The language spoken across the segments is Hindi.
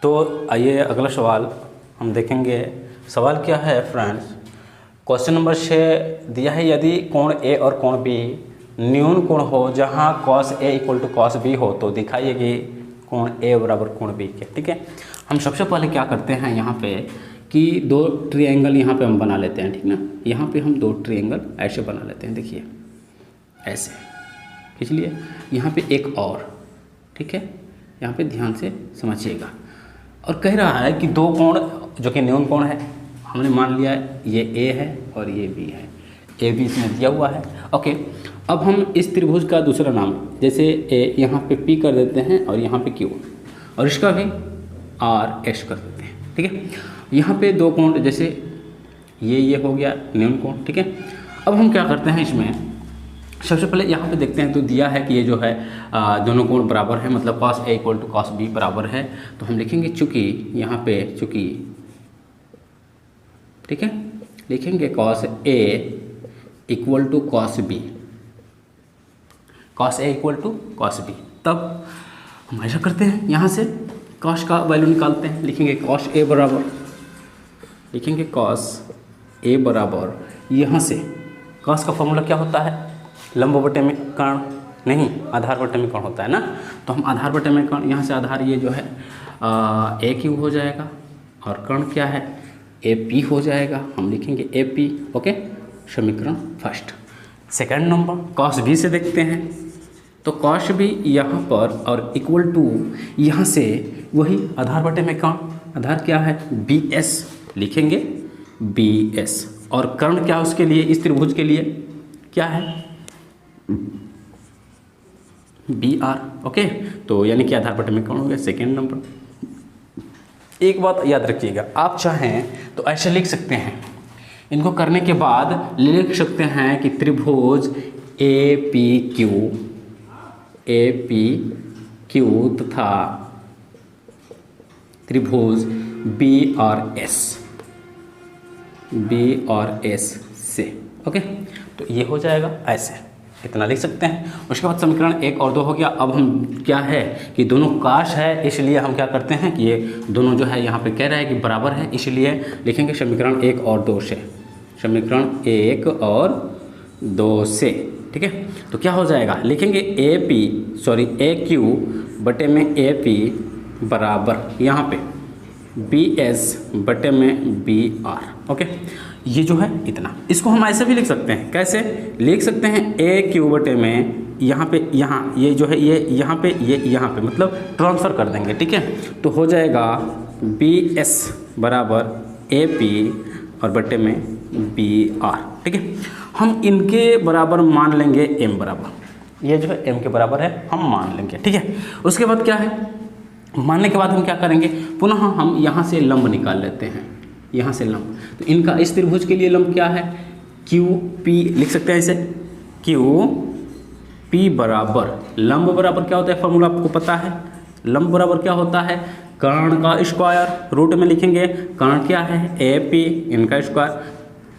तो आइए अगला सवाल हम देखेंगे। सवाल क्या है फ्रेंड्स, क्वेश्चन नंबर 6 दिया है, यदि कोण ए और कोण बी न्यून कोण हो जहां cos A = cos B हो तो दिखाइए कि कोण A बराबर कोण B के। ठीक है, हम सबसे पहले क्या करते हैं यहाँ पे कि दो ट्रायंगल यहाँ पे हम बना लेते हैं। ठीक ना, यहाँ पे हम दो ट्रायंगल ऐसे बना लेते हैं। देखिए ऐसे खींच लिए, यहाँ पे एक और। ठीक है, यहाँ पे ध्यान से समझिएगा। और कह रहा है कि दो कोण जो कि न्यून कोण है, हमने मान लिया ये A है और ये B है, A B इसमें दिया हुआ है। ओके, अब हम इस त्रिभुज का दूसरा नाम जैसे यहाँ पे P कर देते हैं और यहाँ पे Q, और इसका भी RS कर देते हैं। ठीक है, यहाँ पे दो कोण जैसे ये हो गया न्यून कोण। ठीक है, अब हम क्या करते हैं, इसमें सबसे पहले यहाँ पे देखते हैं तो दिया है कि ये जो है दोनों कोण बराबर है, मतलब cos A = cos B बराबर है। तो हम लिखेंगे चूँकि यहाँ पे चूँकि, ठीक है, लिखेंगे cos A = cos B, cos A = cos B। तब हम ऐसा करते हैं, यहाँ से cos का वैल्यू निकालते हैं, लिखेंगे cos A बराबर, लिखेंगे cos A बराबर, यहाँ से cos का फॉर्मूला क्या होता है, लंब बटे में कर्ण, नहीं आधार बटे में कर्ण होता है ना। तो हम आधार बटे में कर्ण, यहाँ से आधार ये जो है AQ हो जाएगा और कर्ण क्या है AP हो जाएगा। हम लिखेंगे AP। ओके, समीकरण first. Second number cos B से देखते हैं, तो cos B यहाँ पर और इक्वल टू यहाँ से वही आधार बटे में कर्ण, आधार क्या है BS, लिखेंगे BS, और कर्ण क्या उसके लिए, इस त्रिभुज के लिए क्या है BR। ओके, तो यानी कि आधार बटे में कौन हो गया सेकेंड नंबर। एक बात याद रखिएगा, आप चाहें तो ऐसे लिख सकते हैं, इनको करने के बाद लिख सकते हैं कि त्रिभुज APQ तथा त्रिभुज BRS से। ओके, तो ये हो जाएगा ऐसे, इतना लिख सकते हैं। उसके बाद समीकरण 1 और 2 हो गया। अब हम क्या है कि दोनों काश है, इसलिए हम क्या करते हैं कि ये दोनों जो है यहाँ पे कह रहा है कि बराबर है, इसलिए लिखेंगे समीकरण 1 और 2 से, समीकरण 1 और 2 से। ठीक है, तो क्या हो जाएगा, लिखेंगे AQ बटे में AP बराबर यहाँ पे BS बटे में BR। ओके, ये जो है इतना, इसको हम ऐसे भी लिख सकते हैं। कैसे लिख सकते हैं, AQ बटे में यहाँ पे, यहाँ ये जो है ये यहाँ पे, ये यहाँ पे, मतलब ट्रांसफ़र कर देंगे। ठीक है, तो हो जाएगा BS बराबर AP और बटे में BR। ठीक है, हम इनके बराबर मान लेंगे M बराबर, ये जो है M के बराबर है, हम मान लेंगे। ठीक है, उसके बाद क्या है, मानने के बाद हम क्या करेंगे, पुनः हम यहाँ से लंब निकाल लेते हैं, यहाँ से लंब। तो इनका इस त्रिभुज के लिए लंब क्या है, QP लिख सकते हैं इसे, QP बराबर, लंब बराबर क्या होता है, फॉर्मूला आपको पता है, लंब बराबर क्या होता है, कर्ण का स्क्वायर, रूट में लिखेंगे कर्ण क्या है AP, इनका स्क्वायर,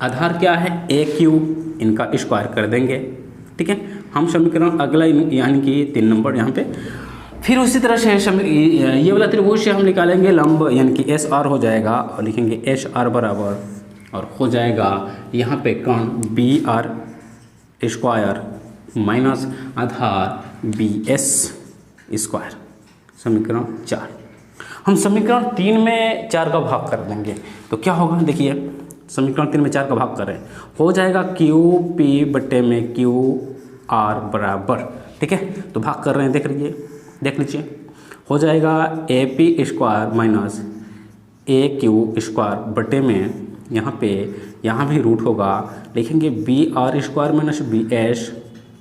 आधार क्या है AQ, इनका स्क्वायर कर देंगे। ठीक है, हम समीकरण अगला यानी कि 3 नंबर यहाँ पे, फिर उसी तरह से ये वाला त्रिभुज से हम निकालेंगे लंब, यानी कि SR हो जाएगा, और लिखेंगे SR बराबर, और हो जाएगा यहाँ पे कर्ण BR स्क्वायर माइनस आधार BS स्क्वायर, समीकरण 4। हम समीकरण 3 में 4 का भाग कर देंगे, तो क्या होगा, देखिए समीकरण 3 में 4 का भाग करें, हो जाएगा QP बटे में QR बराबर। ठीक है, तो भाग कर रहे हैं, देख लीजिए, हो जाएगा AP square minus AQ square बटे में, यहाँ भी रूट होगा, लिखेंगे BR square minus BS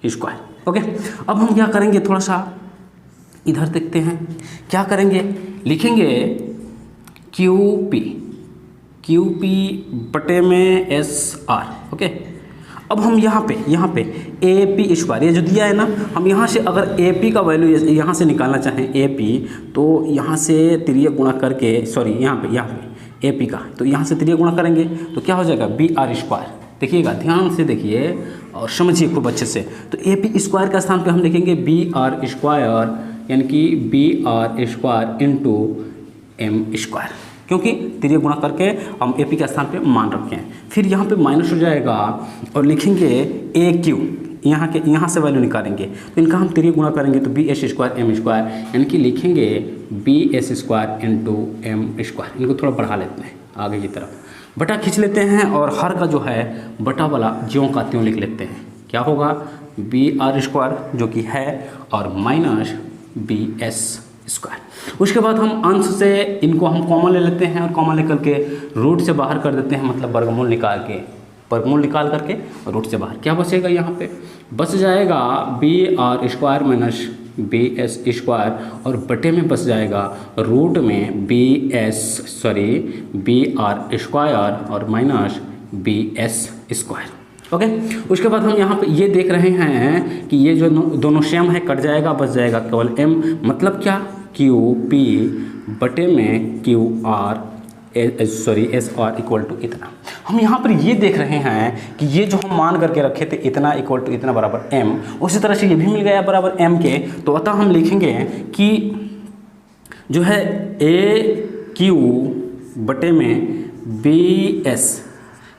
square. Okay, अब हम क्या करेंगे, थोड़ा सा इधर देखते हैं, क्या करेंगे, लिखेंगे QP बटे में SR। ओके, अब हम यहाँ पे AP स्क्वायर, ये जो दिया है ना, हम यहाँ से अगर AP का वैल्यू यहाँ से निकालना चाहें AP, तो यहाँ से त्रिय गुणा करके, सॉरी यहाँ पे AP का, तो यहाँ से त्रिय गुणा करेंगे तो क्या हो जाएगा BR स्क्वायर। देखिएगा, ध्यान से देखिए और समझिए खूब अच्छे से। तो AP स्क्वायर का स्थान पे हम लिखेंगे BR स्क्वायर, यानी कि BR square into M square, क्योंकि तिर्यक गुणा करके हम ए पी के स्थान पे मान रखे हैं। फिर यहाँ पे माइनस हो जाएगा और लिखेंगे ए क्यू, यहाँ से वैल्यू निकालेंगे तो इनका हम तिर्यक गुणा करेंगे तो B S square M square, यानी कि लिखेंगे B S square into M square. इनको थोड़ा बढ़ा लेते हैं आगे की तरफ, बटा खींच लेते हैं और हर का जो है बटा वाला ज्यों का त्यों लिख लेते हैं। क्या होगा बी आर स्क्वायर जो कि है और माइनस बी एस स्क्वायर। उसके बाद हम अंश से इनको हम कॉमन ले लेते हैं और कॉमन लेकर के रूट से बाहर कर देते हैं, मतलब वर्गमूल निकाल करके रूट से बाहर क्या बचेगा, यहाँ पे बच जाएगा B R square minus B S square और बटे में बच जाएगा रूट में बी आर स्क्वायर और minus B S square. Okay, उसके बाद हम यहाँ पे ये देख रहे हैं कि ये जो दोनों सेम है कट जाएगा, बच जाएगा केवल m, मतलब क्या क्यू पी बटे में Q R S R equal to इतना। हम यहाँ पर ये देख रहे हैं कि ये जो हम मान करके रखे थे इतना इक्वल टू इतना बराबर m, उसी तरह से ये भी मिल गया बराबर m के, तो अतः हम लिखेंगे कि जो है ए क्यू बटे में बी एस,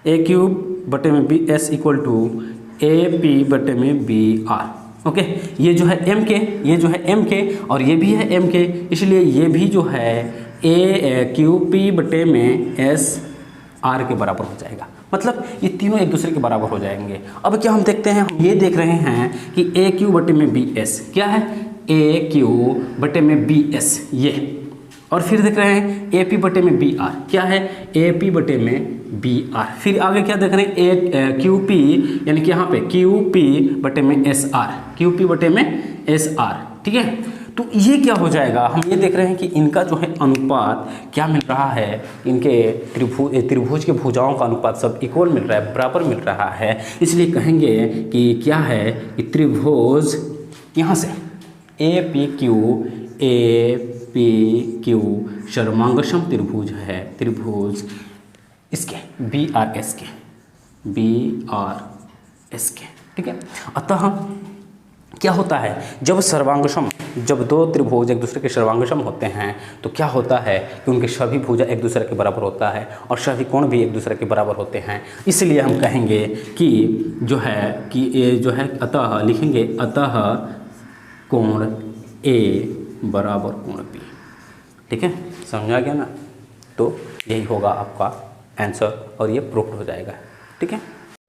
ए क्यूब बटे में B S equal to A P बटे में बी आर। ओके, ये जो है m के, ये जो है m के और ये भी है m के, इसलिए ये भी जो है ए क्यू पी बटे में एस आर के बराबर हो जाएगा, मतलब ये तीनों एक दूसरे के बराबर हो जाएंगे। अब क्या हम देखते हैं, हम ये देख रहे हैं कि ए क्यू बटे में बी एस क्या है, ए क्यू बटे में बी एस ये, और फिर देख रहे हैं ए पी बटे में बी आर क्या है, ए पी बटे में बी आर। फिर आगे क्या देख रहे हैं ए क्यू पी, यानी कि यहाँ पे क्यू पी बटे में एस आर, क्यू पी बटे में एस आर। ठीक है, तो ये क्या हो जाएगा, हम ये देख रहे हैं कि इनका जो है अनुपात क्या मिल रहा है, इनके त्रिभुज के भुजाओं का अनुपात सब इक्वल मिल रहा है, बराबर मिल रहा है। इसलिए कहेंगे कि क्या है कि त्रिभुज यहाँ से ए पी क्यू सर्वांगसम त्रिभुज है, त्रिभुज इसके बी आर एस के। ठीक है, अतः क्या होता है जब सर्वांगसम, जब दो त्रिभुज एक दूसरे के सर्वांगसम होते हैं तो क्या होता है कि उनके सभी भुजा एक दूसरे के बराबर होता है और सभी कोण भी एक दूसरे के बराबर होते हैं। इसलिए हम कहेंगे कि जो है कि ये जो है अतः लिखेंगे अतः कोण ए बराबर कोण बी। ठीक है, समझा गया ना, तो यही होगा आपका आंसर और ये प्रूफ हो जाएगा। ठीक है,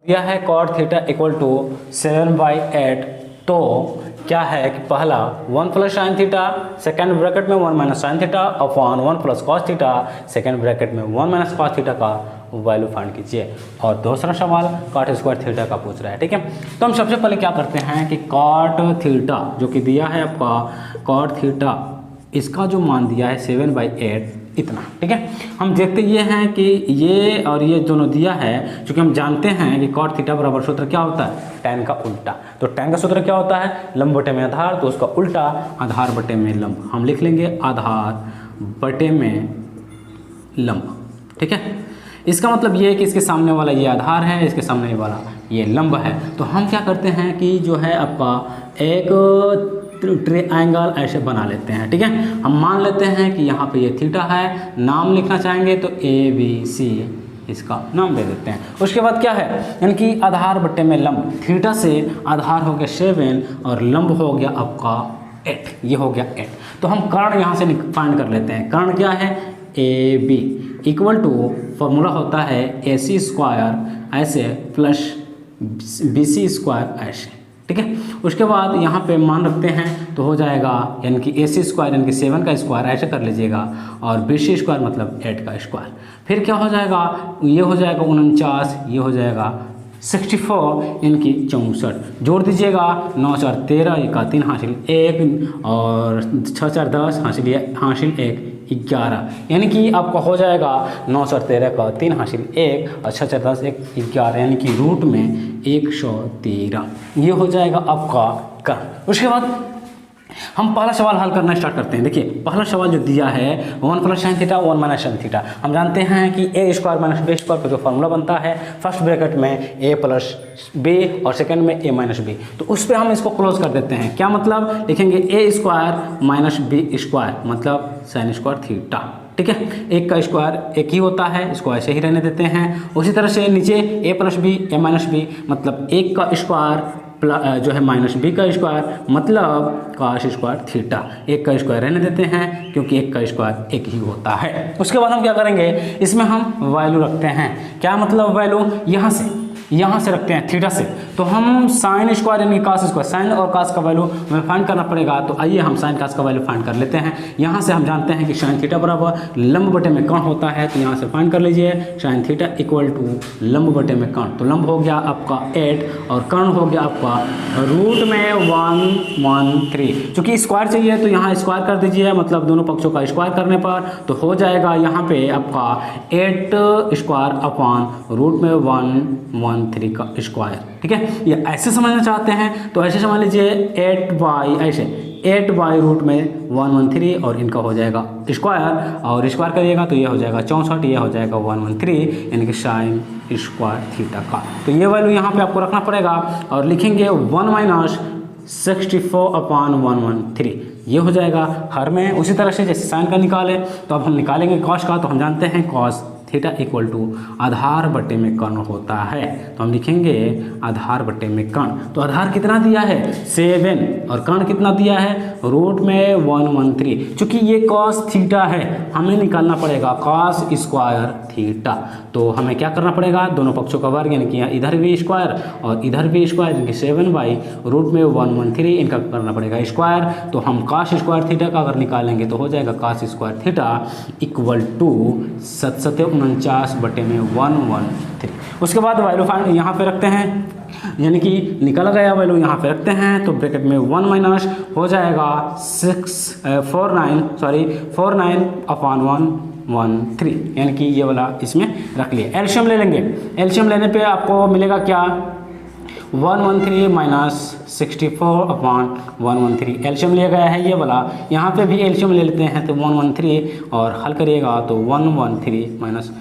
यह है cot थीटा इक्वल टू 7/8, तो क्या है कि पहला 1 plus sine theta, second bracket में 1 minus sine theta upon 1 plus cos theta, second bracket में 1 माइनस कॉस थीटा का वैल्यू फाइंड कीजिए। और दूसरा सवाल cot स्क्वायर थीटा का पूछ रहा है। ठीक है, तो हम सबसे पहले क्या करते हैं कि cot थीटा जो कि दिया है आपका cot थीटा, इसका जो मान दिया है 7/8 इतना। ठीक है, हम देखते ये हैं कि ये और ये दोनों दिया है, क्योंकि हम जानते हैं कि cot थीटा बराबर सूत्र क्या होता है, tan का उल्टा। तो tan का सूत्र क्या होता है, लंब बटे में आधार, तो उसका उल्टा आधार बटे में लंब। हम लिख लेंगे आधार बटे में लंब। ठीक है, इसका मतलब ये है कि इसके सामने वाला ये आधार है, इसके सामने वाला ये लंब है। तो हम क्या करते हैं कि जो है आपका एक ट्रायंगल ऐसे बना लेते हैं। ठीक है, हम मान लेते हैं कि यहाँ पे ये थीटा है, नाम लिखना चाहेंगे तो ABC इसका नाम दे देते हैं। उसके बाद क्या है, यानी कि आधार बट्टे में लंब, थीटा से आधार हो गया 7 और लंब हो गया आपका 8, ये हो गया 8। तो हम कर्ण यहाँ से फाइंड कर लेते हैं। कर्ण क्या है, AB इक्वल टू फॉर्मूला होता है AC स्क्वायर ऐसे प्लस BC स्क्वायर ऐसे। ठीक है, उसके बाद यहाँ पे मान रखते हैं तो हो जाएगा, यानी कि AC स्क्वायर यानी कि 7 का स्क्वायर ऐसे कर लीजिएगा और BC स्क्वायर मतलब 8 का स्क्वायर। फिर क्या हो जाएगा, ये हो जाएगा 49, ये हो जाएगा 64 यानी कि 64। जोड़ दीजिएगा 9 4 13, 1 का 3 हासिल 1 और 6 4 10 हासिल 1 11, यानी कि आपका हो जाएगा 9 4 13 का 3 हासिल 1 और 6 4 10 1 11, यानी कि रूट में 113। ये हो जाएगा आपका कर्ण। उसके बाद हम पहला सवाल हल करना स्टार्ट करते हैं। देखिए पहला सवाल जो दिया है 1 plus sine theta 1 minus sine theta, हम जानते हैं कि ए स्क्वायर माइनस बी स्क्वायर का जो फॉर्मूला बनता है फर्स्ट ब्रैकेट में ए प्लस बी और सेकंड में ए माइनस बी, तो उस पर हम इसको क्लोज कर देते हैं। क्या मतलब, लिखेंगे ए स्क्वायर माइनस बी स्क्वायर मतलब साइन स्क्वायर थीटा। ठीक है, एक का स्क्वायर एक ही होता है, इसको ऐसे ही रहने देते हैं। उसी तरह से नीचे ए प्लस बी ए माइनस बी, मतलब एक का स्क्वायर जो है माइनस बी का स्क्वायर, मतलब कॉस स्क्वायर थीटा। एक का स्क्वायर रहने देते हैं क्योंकि एक का स्क्वायर एक ही होता है। उसके बाद हम क्या करेंगे, इसमें हम वैल्यू रखते हैं। क्या मतलब वैल्यू, यहाँ से रखते हैं थीटा से, तो हम साइन स्क्वायर यानी कास स्क्वायर, साइन और कास का वैल्यू हमें फाइंड करना पड़ेगा। तो आइए हम साइन कास का वैल्यू फाइंड कर लेते हैं। यहाँ से हम जानते हैं कि साइन थीटा बराबर लंब बटे में कर्ण होता है, तो यहाँ से फाइंड कर लीजिए साइन थीटा इक्वल टू लंब बटे में कर्ण। तो लंब हो गया आपका 8 और कर्ण हो गया आपका रूट में 113। चूँकि स्क्वायर चाहिए तो यहाँ स्क्वायर कर दीजिए, मतलब दोनों पक्षों का स्क्वायर करने पर तो हो जाएगा यहाँ पे आपका 8 स्क्वायर अपॉन रूट में 113 का स्क्वायर। ठीक है, ये ऐसे समझना चाहते हैं तो ऐसे समझ लीजिए 8 बाई रूट में 113 और इनका हो जाएगा स्क्वायर, और स्क्वायर करिएगा तो ये हो जाएगा 64, ये हो जाएगा 113 यानी कि साइन स्क्वायर थीटा का। तो ये वैल्यू यहाँ पे आपको रखना पड़ेगा और लिखेंगे 1 माइनस 64 अपॉन 113, ये हो जाएगा हर में। उसी तरह से जैसे साइन का निकाले तो अब हम निकालेंगे कॉस का, तो हम जानते हैं कॉस थीटा इक्वल टू आधार बटे में कर्ण होता है। तो हम लिखेंगे आधार बटे में कर्ण। तो आधार कितना दिया है 7 और कर्ण कितना दिया है रूट में 113। चूंकि ये कॉस थीटा है हमें निकालना पड़ेगा कॉस स्क्वायर थीटा। तो हमें क्या करना पड़ेगा, दोनों पक्षों का वर्ग यानी कि इधर भी स्क्वायर और इधर भी स्क्वायर, यानी कि 7 बाई रूट में 113 इनका करना पड़ेगा स्क्वायर। तो हम कॉस स्क्वायर थीटा का अगर निकालेंगे तो हो जाएगा cos square theta equal to 749 बटे में 113। उसके बाद वैल्यू फाइंड यहाँ पे रखते हैं, यानी कि निकल गया वैल्यू यहाँ पे रखते हैं। तो ब्रैकेट में 1 माइनस हो जाएगा 49 अपॉन 113, यानी कि ये वाला इसमें रख लिया। एलसीएम ले लेंगे, एलसीएम लेने पे आपको मिलेगा क्या 113 माइनस 64 अपॉन 113। एलसीएम लिया गया है ये वाला, यहाँ पे भी एलसीएम ले लेते हैं तो 113 और हल करिएगा तो 113 माइनस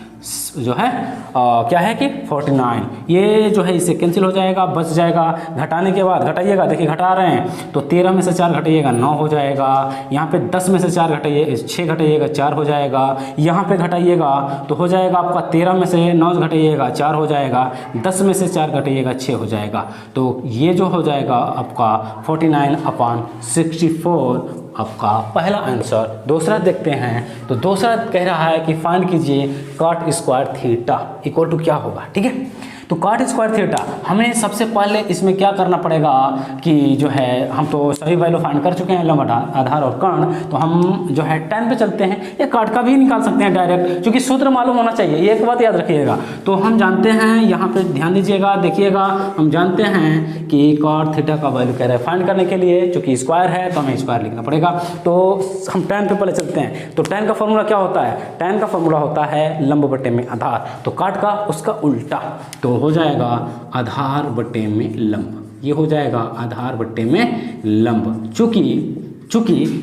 जो है क्या है कि 49, ये जो है इससे कैंसिल हो जाएगा, बच जाएगा। घटाने के बाद घटाइएगा, देखिए घटा रहे हैं तो 13 में से 4 घटाइएगा 9 हो जाएगा। यहाँ पे 10 में से 4 घटाइए 6 घटाइएगा 4 हो जाएगा। यहाँ पे घटाइएगा तो हो जाएगा आपका 13 में से 9 घटाइएगा 4 हो जाएगा, 10 में से 4 घटाइएगा 6 हो जाएगा। तो ये जो हो जाएगा आपका 49 अपॉन 64 आपका पहला आंसर। दूसरा देखते हैं, तो दूसरा कह रहा है कि फाइंड कीजिए cot square theta equal to क्या होगा। ठीक है, तो कॉट स्क्वायर थीटा हमें सबसे पहले इसमें क्या करना पड़ेगा कि जो है हम तो सभी वैल्यू फाइंड कर चुके हैं, लंब आधार और कर्ण। तो हम जो है tan पे चलते हैं, या कॉट का भी निकाल सकते हैं डायरेक्ट, क्योंकि सूत्र मालूम होना चाहिए, ये एक बात याद रखिएगा। तो हम जानते हैं, यहाँ पे ध्यान दीजिएगा, देखिएगा, हम जानते हैं कि कॉट थीटा का वैल्यू कह रहे हैं फाइंड करने के लिए, चूँकि स्क्वायर है तो हमें स्क्वायर लिखना पड़ेगा। तो हम tan पे पहले चलते हैं। तो tan का फॉर्मूला क्या होता है, tan का फॉर्मूला होता है लंब बटे में आधार, तो कॉट का उसका उल्टा, तो हो जाएगा आधार बटे में लंब। ये हो जाएगा आधार बटे में लंब। चूंकि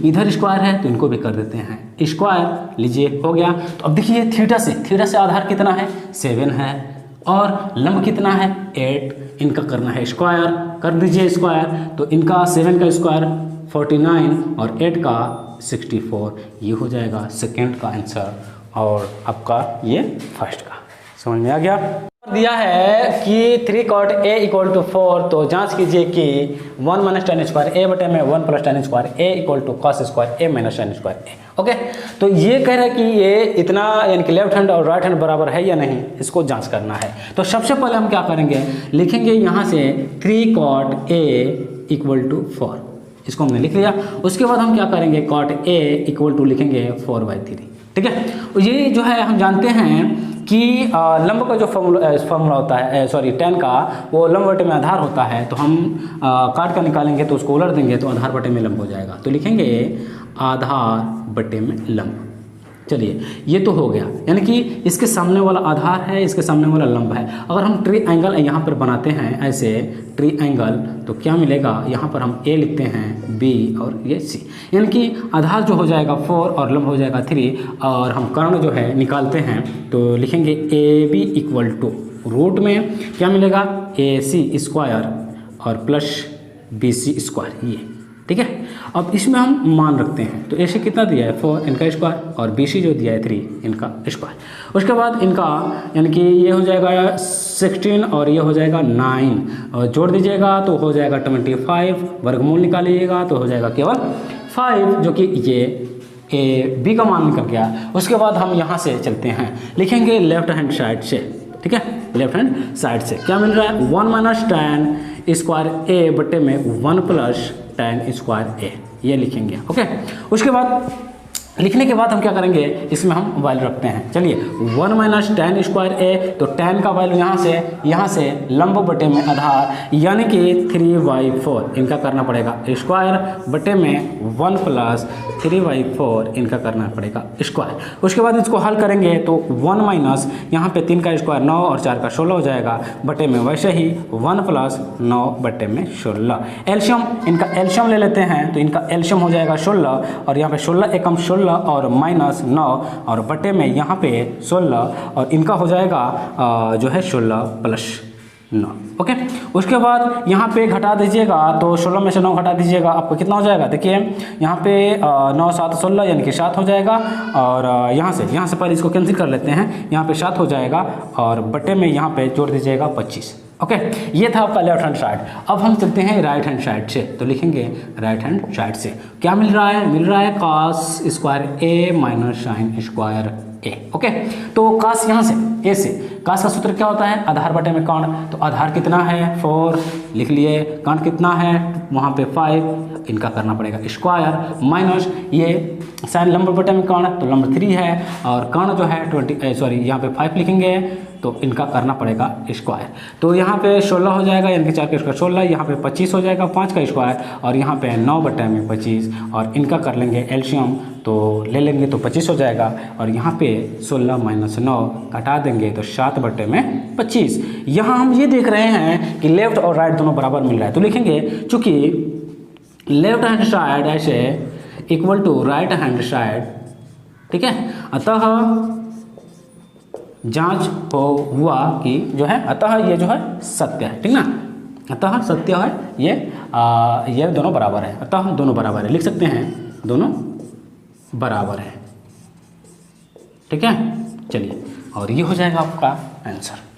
इधर स्क्वायर है तो इनको भी कर देते हैं स्क्वायर, लीजिए हो गया। तो अब देखिए थीटा से आधार कितना है 7 है और लंब कितना है 8, इनका करना है स्क्वायर, कर दीजिए स्क्वायर। तो इनका 7 का स्क्वायर 49 और 8 का 64, ये हो जाएगा सेकेंड का आंसर और आपका ये फर्स्ट का। समझ में आ गया। दिया है कि 3 cot a इक्वल टू 4, तो जांच कीजिए कि 1 माइनस tan स्क्वायर a बटे में 1 plus tan square a equal to cos square a minus tan square a। Okay, तो ये कह रहा है कि ये इतना यानी कि लेफ्ट हैंड और राइट हैंड बराबर है या नहीं, इसको जांच करना है। तो सबसे पहले हम क्या करेंगे, लिखेंगे यहाँ से 3 cot a इक्वल टू 4, इसको हमने लिख लिया। उसके बाद हम क्या करेंगे, cot a इक्वल टू लिखेंगे 4/3। ठीक है, ये जो है हम जानते हैं कि लंब का जो फॉर्मूला होता है, सॉरी tan का, वो लंब बटे में आधार होता है। तो हम काट का निकालेंगे तो उसको उलट देंगे तो आधार बटे में लंब हो जाएगा। तो लिखेंगे आधार बटे में लंब। चलिए ये तो हो गया, यानी कि इसके सामने वाला आधार है, इसके सामने वाला लंब है। अगर हम ट्रायंगल यहाँ पर बनाते हैं ऐसे ट्रायंगल, तो क्या मिलेगा, यहाँ पर हम a लिखते हैं b और ये c, यानी कि आधार जो हो जाएगा 4 और लंब हो जाएगा 3। और हम कर्ण जो है निकालते हैं तो लिखेंगे ab इक्वल टू रूट में क्या मिलेगा ac स्क्वायर और प्लस bc स्क्वायर, ये ठीक है। अब इसमें हम मान रखते हैं, तो AC कितना दिया है 4 इनका स्क्वायर और BC जो दिया है 3 इनका स्क्वायर। उसके बाद इनका यानी कि ये हो जाएगा 16 और ये हो जाएगा 9 और जोड़ दीजिएगा तो हो जाएगा 25, वर्गमूल निकालिएगा तो हो जाएगा केवल 5, जो कि ये B का मान निकल गया। उसके बाद हम यहाँ से चलते हैं, लिखेंगे लेफ्ट हैंड साइड से, ठीक है। लेफ्ट हैंड साइड से क्या मिल रहा है 1 माइनस tan स्क्वायर A बटे में 1 प्लस tan स्क्वायर A, ये लिखेंगे। ओके, उसके बाद लिखने के बाद हम क्या करेंगे, इसमें हम वैल्यू रखते हैं। चलिए 1 माइनस tan स्क्वायर A, तो tan का वैल्यू यहाँ से लंब बटे में आधार यानी कि 3/4 इनका करना पड़ेगा स्क्वायर बटे में 1 प्लस 3/4 इनका करना पड़ेगा स्क्वायर। उसके बाद इसको हल करेंगे तो 1 माइनस यहाँ पे 3 का स्क्वायर 9 और 4 का 16 हो जाएगा बटे में वैसे ही 1 प्लस 9 बटे में 16। एल्शियम, इनका एल्शियम ले लेते हैं तो इनका एल्शियम हो जाएगा 16 और यहाँ पे 16 एकम 16 और माइनस 9 और बटे में यहाँ पे 16 और इनका हो जाएगा जो है 16 प्लस 9। ओके, उसके बाद यहाँ पे घटा दीजिएगा तो 16 में से 9 घटा दीजिएगा, आपको कितना हो जाएगा, देखिए यहाँ पे 9 7 16 यानी कि 7 हो जाएगा और यहाँ से पहले इसको कैंसिल कर लेते हैं, यहाँ पे 7 हो जाएगा और बटे में यहाँ पे जोड़ दीजिएगा 25। ओके, ये था आपका लेफ्ट हैंड साइड। अब हम चलते हैं राइट हैंड साइड से, तो लिखेंगे राइट हैंड साइड से क्या मिल रहा है, मिल रहा है cos square A minus sine square A। Okay, तो cos यहाँ से A से, cos का सूत्र क्या होता है, आधार बटे में कर्ण, तो आधार कितना है 4 लिख लिए, कर्ण कितना है वहाँ पे 5 इनका करना पड़ेगा स्क्वायर माइनस ये साइन लंब बटे में कर्ण, तो लंब 3 है और कर्ण जो है 20 यहाँ पे 5 लिखेंगे तो इनका करना पड़ेगा स्क्वायर। तो यहाँ पे 16 हो जाएगा यानी कि 4 का स्क्वायर 16, यहाँ पे 25 हो जाएगा 5 का स्क्वायर और यहाँ पे 9 बटे में 25 और इनका कर लेंगे एल्शियम तो ले लेंगे तो 25 हो जाएगा और यहाँ पे 16 माइनस 9 घटा देंगे तो 7 बटे में 25। यहाँ हम ये देख रहे हैं कि लेफ्ट और राइट दोनों बराबर मिल रहा है, तो लिखेंगे चूँकि लेफ्ट हैंड साइड ऐसे equal to right hand side, ठीक है, अतः जांच हुआ कि जो है अतः ये जो है सत्य है, ठीक ना, अतः सत्य है ये दोनों बराबर है, अतः दोनों बराबर है, लिख सकते हैं दोनों बराबर है, ठीक है। चलिए और ये हो जाएगा आपका आंसर।